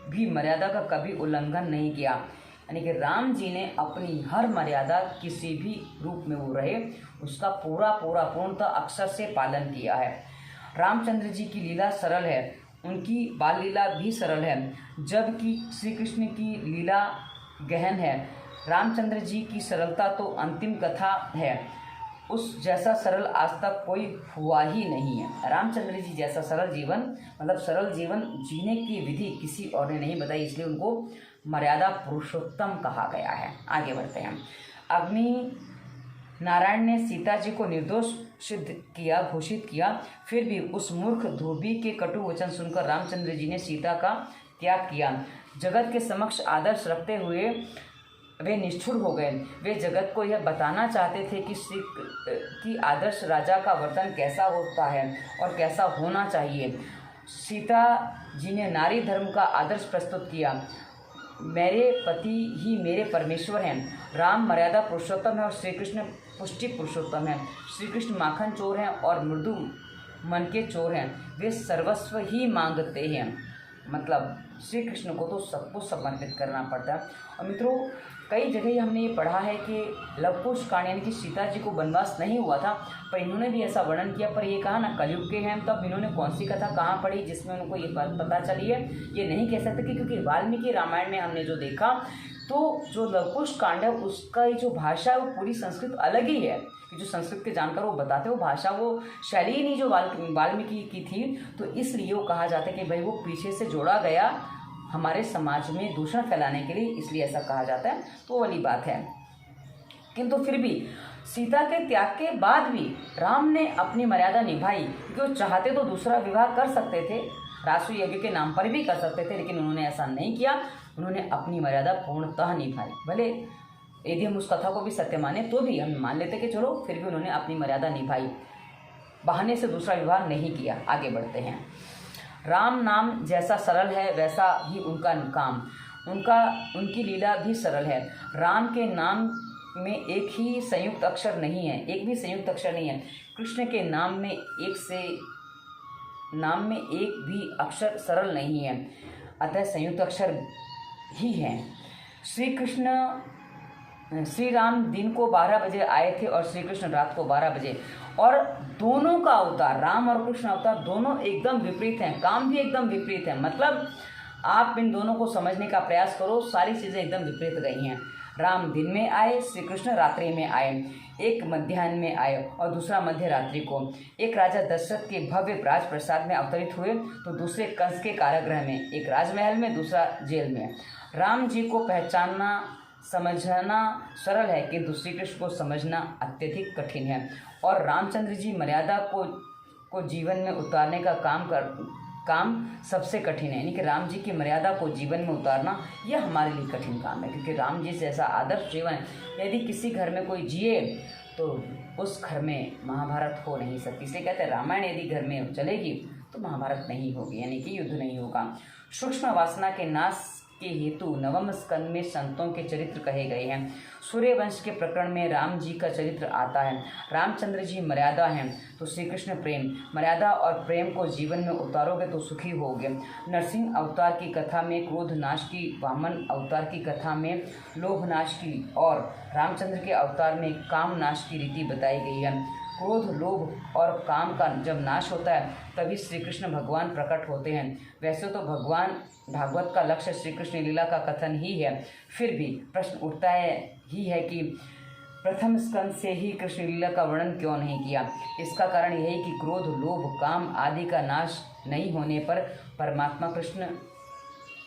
Speaker 1: भी मर्यादा का कभी उल्लंघन नहीं किया। यानी कि राम जी ने अपनी हर मर्यादा किसी भी रूप में वो रहे उसका पूर्णतः अक्षर से पालन किया है। रामचंद्र जी की लीला सरल है, उनकी बाल लीला भी सरल है, जबकि श्री कृष्ण की लीला गहन है। रामचंद्र जी की सरलता तो अंतिम कथा है, उस जैसा सरल आज तक कोई हुआ ही नहीं है। रामचंद्र जी जैसा सरल जीवन, मतलब सरल जीवन जीने की विधि किसी और ने नहीं बताई, इसलिए उनको मर्यादा पुरुषोत्तम कहा गया है। आगे बढ़ते हैं। अग्नि नारायण ने सीता जी को निर्दोष सिद्ध किया, घोषित किया, फिर भी उस मूर्ख धोबी के कटु वचन सुनकर रामचंद्र जी ने सीता का त्याग किया। जगत के समक्ष आदर्श रखते हुए वे निष्ठुर हो गए। वे जगत को यह बताना चाहते थे कि आदर्श राजा का वर्तन कैसा होता है और कैसा होना चाहिए। सीता जी ने नारी धर्म का आदर्श प्रस्तुत किया। मेरे पति ही मेरे परमेश्वर हैं। राम मर्यादा पुरुषोत्तम है और श्री कृष्ण पुष्टि पुरुषोत्तम है। श्री कृष्ण माखन चोर हैं और मृदु मन के चोर हैं, वे सर्वस्व ही मांगते हैं। मतलब श्री कृष्ण को तो सब कुछ समर्पित करना पड़ता है। और मित्रों, कई जगह हमने ये पढ़ा है कि लव कुश कांड यानी कि सीता जी को वनवास नहीं हुआ था, पर इन्होंने भी ऐसा वर्णन किया। पर ये कहा ना कलयुग के हैं, तब इन्होंने कौन सी कथा कहाँ पढ़ी जिसमें उनको ये बात पता चली है, ये नहीं कह सकते कि क्योंकि वाल्मीकि रामायण में हमने जो देखा तो जो लव कुश कांड है उसका जो भाषा है वो पूरी संस्कृत अलग ही है। कि जो संस्कृत के जानकार वो बताते वो भाषा वो शैली ही नहीं जो वाल्मीकि की थी, तो इसलिए वो कहा जाता है कि भाई वो पीछे से जोड़ा गया हमारे समाज में दूषण फैलाने के लिए, इसलिए ऐसा कहा जाता है। तो वाली बात है। किंतु फिर भी सीता के त्याग के बाद भी राम ने अपनी मर्यादा निभाई, क्योंकि वो चाहते तो दूसरा विवाह कर सकते थे, राष्ट्रीय यज्ञ के नाम पर भी कर सकते थे, लेकिन उन्होंने ऐसा नहीं किया। उन्होंने अपनी मर्यादा पूर्णतः निभाई। भले यदि हम उस कथा को भी सत्य माने तो भी हम मान लेते कि चलो फिर भी उन्होंने अपनी मर्यादा निभाई, बहाने से दूसरा विवाह नहीं किया। आगे बढ़ते हैं। राम नाम जैसा सरल है वैसा ही उनका काम, उनकी लीला भी सरल है। राम के नाम में एक ही संयुक्त अक्षर नहीं है, एक भी संयुक्त अक्षर नहीं है। कृष्ण के नाम में एक भी अक्षर सरल नहीं है, अतः संयुक्त अक्षर ही है। श्री राम दिन को 12 बजे आए थे और श्री कृष्ण रात को 12 बजे, और दोनों का अवतार, राम और कृष्ण अवतार दोनों एकदम विपरीत हैं, काम भी एकदम विपरीत है। मतलब आप इन दोनों को समझने का प्रयास करो, सारी चीज़ें एकदम विपरीत गई हैं। राम दिन में आए, श्री कृष्ण रात्रि में आए। एक मध्याह्न में आए और दूसरा मध्य रात्रि को। एक राजा दशरथ के भव्य राजप्रसाद में अवतरित हुए तो दूसरे कंस के कारागृह में, एक राजमहल में दूसरा जेल में। राम जी को पहचानना समझना सरल है, किंतु श्री कृष्ण को समझना अत्यधिक कठिन है। और रामचंद्र जी मर्यादा को जीवन में उतारने का काम सबसे कठिन है, यानी कि राम जी की मर्यादा को जीवन में उतारना यह हमारे लिए कठिन काम है, क्योंकि राम जी जैसा आदर्श जीवन यदि किसी घर में कोई जिए तो उस घर में महाभारत हो नहीं सकती। इसलिए कहते हैं रामायण यदि घर में चलेगी तो महाभारत नहीं होगी, यानी कि युद्ध नहीं होगा। सूक्ष्म वासना के नाश के हेतु नवम स्कंद में संतों के चरित्र कहे गए हैं। सूर्यवंश के प्रकरण में राम जी का चरित्र आता है। रामचंद्र जी मर्यादा हैं तो श्री कृष्ण प्रेम। मर्यादा और प्रेम को जीवन में उतारोगे तो सुखी होगे। नरसिंह अवतार की कथा में क्रोध नाश की, वामन अवतार की कथा में लोभ नाश की और रामचंद्र के अवतार में काम नाश की रीति बताई गई है। क्रोध, लोभ और काम का जब नाश होता है तभी श्री कृष्ण भगवान प्रकट होते हैं। वैसे तो भगवान भागवत का लक्ष्य श्री कृष्ण लीला का कथन ही है, फिर भी प्रश्न उठता है कि प्रथम स्कंद से ही कृष्ण लीला का वर्णन क्यों नहीं किया। इसका कारण यही कि क्रोध, लोभ, काम आदि का नाश नहीं होने पर परमात्मा कृष्ण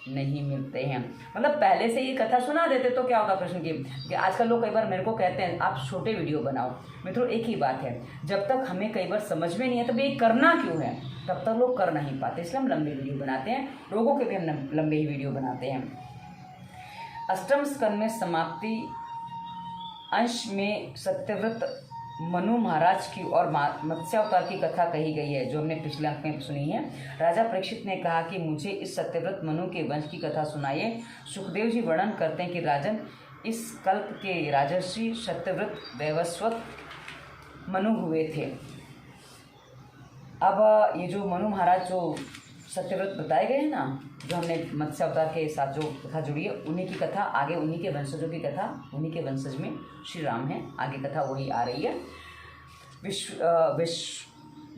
Speaker 1: नहीं मिलते हैं। मतलब पहले से ये कथा सुना देते तो क्या होता कृष्ण की। कि आजकल लोग कई बार मेरे को कहते हैं आप छोटे वीडियो बनाओ। मित्रों एक ही बात है, जब तक हमें कई बार समझ में नहीं है तब ये करना क्यों है, तब तक लोग कर नहीं पाते, इसलिए हम लंबे वीडियो बनाते हैं। लोगों के भी हम लंबे ही वीडियो बनाते हैं। अष्टम स्कंद में समाप्ति अंश में सत्यव्रत मनु महाराज की और मत्स्यावतार की कथा कही गई है, जो हमने पिछले अंक में सुनी है। राजा परीक्षित ने कहा कि मुझे इस सत्यव्रत मनु के वंश की कथा सुनाइए। सुखदेव जी वर्णन करते हैं कि राजन, इस कल्प के राजर्षि सत्यव्रत वैवस्वत मनु हुए थे। अब ये जो मनु महाराज जो सत्यव्रत बताए गए हैं ना, जो हमने मत्स्य अवतार के साथ जो कथा जुड़ी है, उन्हीं की कथा आगे, उन्हीं के वंशजों की कथा, उन्हीं के वंशज में श्री राम है, आगे कथा वही आ रही है।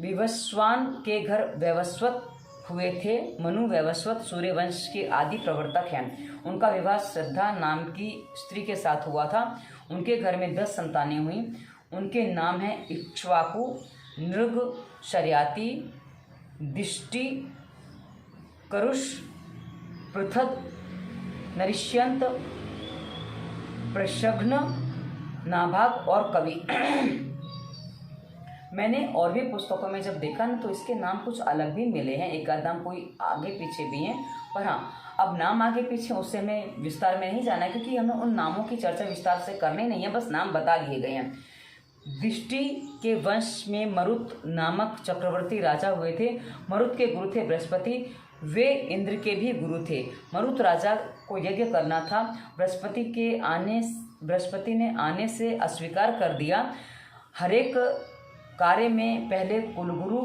Speaker 1: विवस्वान के घर वैवस्वत हुए थे। मनु वैवस्वत सूर्यवंश के आदि प्रवर्तक हैं। उनका विवाह श्रद्धा नाम की स्त्री के साथ हुआ था। उनके घर में 10 संतानें हुई। उनके नाम हैं इक्ष्वाकु, नृग, शर्याति, दिष्टि, करुष, पृथद, नरिष्यंत, प्रशघ्न, नाभाग और कवि। मैंने और भी पुस्तकों में जब देखा ना तो इसके नाम कुछ अलग भी मिले हैं, एक आध नाम कोई आगे पीछे भी हैं, पर हाँ अब नाम आगे पीछे उससे हमें विस्तार में नहीं जाना है, क्योंकि हमें उन नामों की चर्चा विस्तार से करनी नहीं है, बस नाम बता दिए गए हैं। दिष्टि के वंश में मरुत नामक चक्रवर्ती राजा हुए थे। मरुत के गुरु थे बृहस्पति, वे इंद्र के भी गुरु थे। मरुत राजा को यज्ञ करना था, बृहस्पति ने आने से अस्वीकार कर दिया। हरेक कार्य में पहले कुलगुरु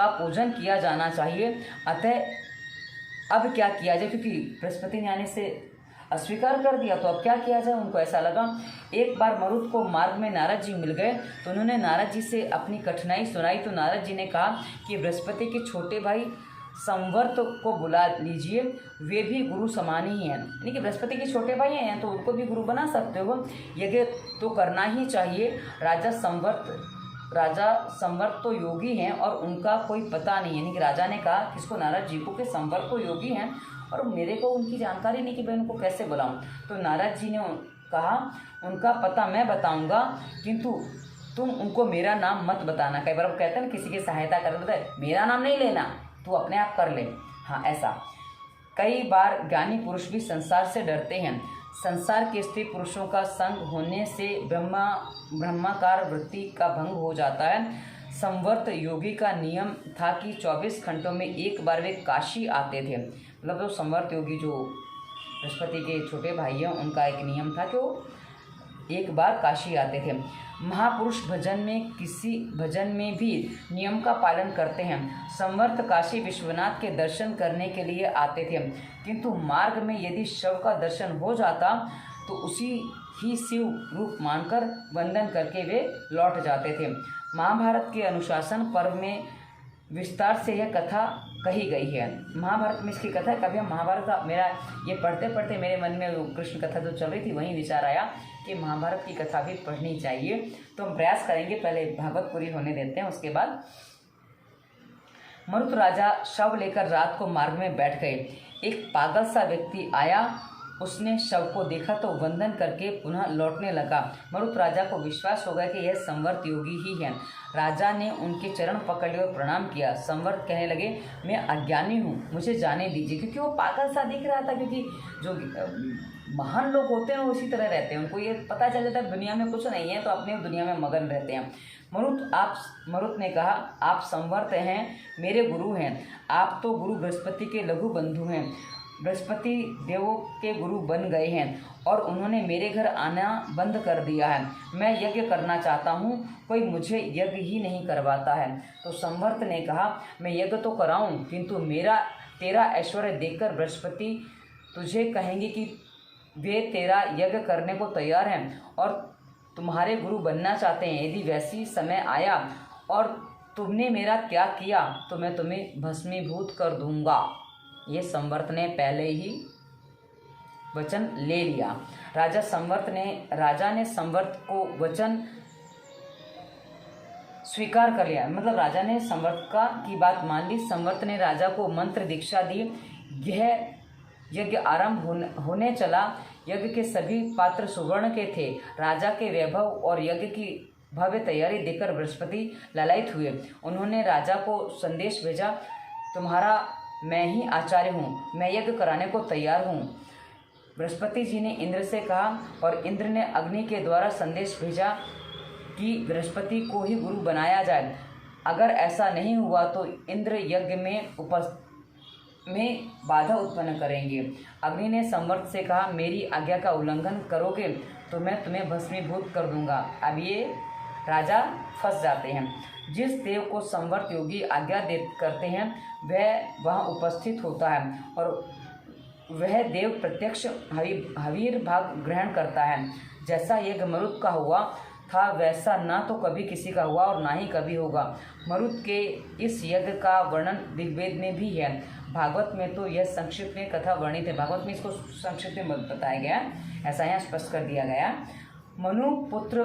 Speaker 1: का पूजन किया जाना चाहिए। अतः अब क्या किया जाए, क्योंकि बृहस्पति ने आने से अस्वीकार कर दिया, तो अब क्या किया जाए। उनको ऐसा लगा। एक बार मरुत को मार्ग में नारद जी मिल गए, तो उन्होंने नारद जी से अपनी कठिनाई सुनाई। तो नारद जी ने कहा कि बृहस्पति के छोटे भाई संवर्त को बुला लीजिए, वे भी गुरु समान ही हैं, यानी कि बृहस्पति के छोटे भाई हैं तो उनको भी गुरु बना सकते हो, यज्ञ तो करना ही चाहिए। राजा संवर्त तो योगी हैं और उनका कोई पता नहीं, यानी कि राजा ने कहा किसको, नारद जी को, कि संवर्त तो योगी हैं और मेरे को उनकी जानकारी नहीं कि मैं उनको कैसे बुलाऊं। तो नारद जी ने कहा उनका पता मैं बताऊंगा, किंतु तुम उनको मेरा नाम मत बताना। कई बार वो कहते हैं ना किसी की सहायता कर देते हैं, मेरा नाम नहीं लेना, तू अपने आप कर ले। हाँ, ऐसा कई बार ज्ञानी पुरुष भी संसार से डरते हैं। संसार के स्त्री पुरुषों का संग होने से ब्रह्माकार वृत्ति का भंग हो जाता है। संवर्त योगी का नियम था कि 24 घंटों में एक बार वे काशी आते थे। मतलब तो संवर्त योगी जो बृहस्पति के छोटे भाई हैं, उनका एक नियम था कि वो एक बार काशी आते थे। महापुरुष भजन में भी नियम का पालन करते हैं। संवर्त काशी विश्वनाथ के दर्शन करने के लिए आते थे, किंतु मार्ग में यदि शव का दर्शन हो जाता तो उसी ही शिव रूप मानकर वंदन करके वे लौट जाते थे। महाभारत के अनुशासन पर्व में विस्तार से यह कथा कही गई है। महाभारत में इसकी कथा, कभी हम महाभारत का, मेरा ये पढ़ते पढ़ते मेरे मन में कृष्ण कथा जो चल रही थी वहीं विचार आया कि महाभारत की कथा भी पढ़नी चाहिए। तो हम प्रयास करेंगे, पहले भागवत पूरी होने देते हैं, उसके बाद। मरुत राजा शव लेकर रात को मार्ग में बैठ गए। एक पागल सा व्यक्ति आया, उसने शव को देखा तो वंदन करके पुनः लौटने लगा। मरुत राजा को विश्वास हो गया कि यह संवर्त योगी ही है। राजा ने उनके चरण पकड़ लिए और प्रणाम किया। संवर्त कहने लगे, मैं अज्ञानी हूँ, मुझे जाने दीजिए, क्योंकि वो पागल सा दिख रहा था। क्योंकि जो महान लोग होते हैं वो इसी तरह रहते हैं, उनको ये पता चल जाता है दुनिया में कुछ नहीं है, तो अपने दुनिया में मगन रहते हैं। मरुत ने कहा, आप संवर्त हैं, मेरे गुरु हैं। आप तो गुरु बृहस्पति के लघु बंधु हैं। बृहस्पति देवों के गुरु बन गए हैं और उन्होंने मेरे घर आना बंद कर दिया है। मैं यज्ञ करना चाहता हूँ, कोई मुझे यज्ञ ही नहीं करवाता है। तो संवर्त ने कहा, मैं यज्ञ तो कराऊँ, किंतु तेरा ऐश्वर्य देखकर बृहस्पति तुझे कहेंगे कि वे तेरा यज्ञ करने को तैयार हैं और तुम्हारे गुरु बनना चाहते हैं। यदि वैसी समय आया और तुमने मेरा त्याग किया तो मैं तुम्हें भस्मीभूत कर दूंगा। ये संवर्त ने पहले ही वचन ले लिया। राजा ने संवर्त को वचन स्वीकार कर लिया, मतलब राजा ने संवर्त की बात मान ली। संवर्त ने राजा को मंत्र दीक्षा दी। यह यज्ञ आरंभ होने चला। यज्ञ के सभी पात्र सुवर्ण के थे। राजा के वैभव और यज्ञ की भव्य तैयारी देखकर बृहस्पति लालायित हुए। उन्होंने राजा को संदेश भेजा, तुम्हारा मैं ही आचार्य हूँ, मैं यज्ञ कराने को तैयार हूँ। बृहस्पति जी ने इंद्र से कहा और इंद्र ने अग्नि के द्वारा संदेश भेजा कि बृहस्पति को ही गुरु बनाया जाए। अगर ऐसा नहीं हुआ तो इंद्र यज्ञ में बाधा उत्पन्न करेंगे। अग्नि ने संवर्त से कहा, मेरी आज्ञा का उल्लंघन करोगे तो मैं तुम्हें भस्मीभूत कर दूंगा। अब ये राजा फंस जाते हैं। जिस देव को संवर्त योगी आज्ञा करते हैं वह वहाँ उपस्थित होता है और वह देव प्रत्यक्ष हवीर भाग ग्रहण करता है। जैसा यज्ञ मरुत का हुआ था वैसा ना तो कभी किसी का हुआ और ना ही कभी होगा। मरुत के इस यज्ञ का वर्णन ऋग्वेद में भी है। भागवत में तो यह संक्षिप्त में कथा वर्णित है। भागवत में इसको संक्षिप्त में बताया गया, ऐसा यहाँ स्पष्ट कर दिया गया। मनु पुत्र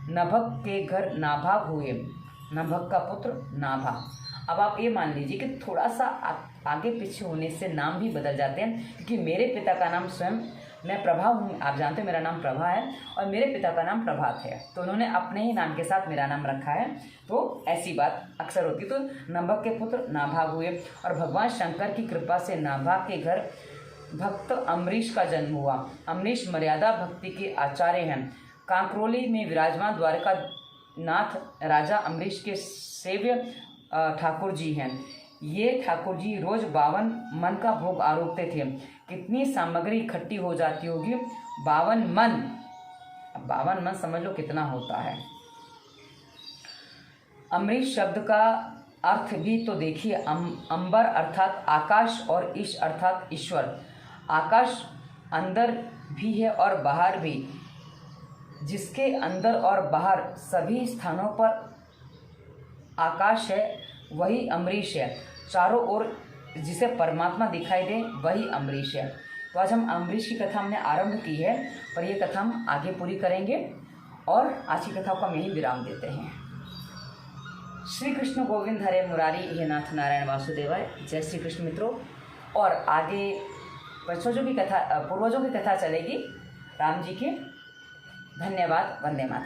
Speaker 1: नभक के घर नाभाग हुए। नभक का पुत्र नाभा। अब आप ये मान लीजिए कि थोड़ा सा आगे पीछे होने से नाम भी बदल जाते हैं, क्योंकि मेरे पिता का नाम स्वयं, मैं प्रभा हूँ, आप जानते हो मेरा नाम प्रभा है और मेरे पिता का नाम प्रभात है, तो उन्होंने अपने ही नाम के साथ मेरा नाम रखा है। तो ऐसी बात अक्सर होती। तो नभक के पुत्र नाभाग हुए और भगवान शंकर की कृपा से नाभाग के घर भक्त अम्बरीश का जन्म हुआ। अम्बरीश मर्यादा भक्ति के आचार्य हैं। कांकरोली में विराजमान द्वारका नाथ राजा अम्बरीश के सेव्य ठाकुर जी हैं। ये ठाकुर जी रोज 52 मन का भोग आरोपते थे। कितनी सामग्री इकट्ठी हो जाती होगी, 52 मन। 52 मन समझ लो कितना होता है। अम्बरीश शब्द का अर्थ भी तो देखिए। अंबर अर्थात आकाश और ईश अर्थात ईश्वर। आकाश अंदर भी है और बाहर भी। जिसके अंदर और बाहर सभी स्थानों पर आकाश है वही अम्बरीश है। चारों ओर जिसे परमात्मा दिखाई दे वही अम्बरीश है। तो आज हम अम्बरीश की कथा हमने आरंभ की है और ये कथा हम आगे पूरी करेंगे और आज की कथा को हम यहीं विराम देते हैं। श्री कृष्ण गोविंद हरे मुरारी हे नाथ नारायण वासुदेवाय। जय श्री कृष्ण मित्रों। और आगे पूर्वजों की कथा चलेगी राम जी की। धन्यवाद। वंदे मातरम।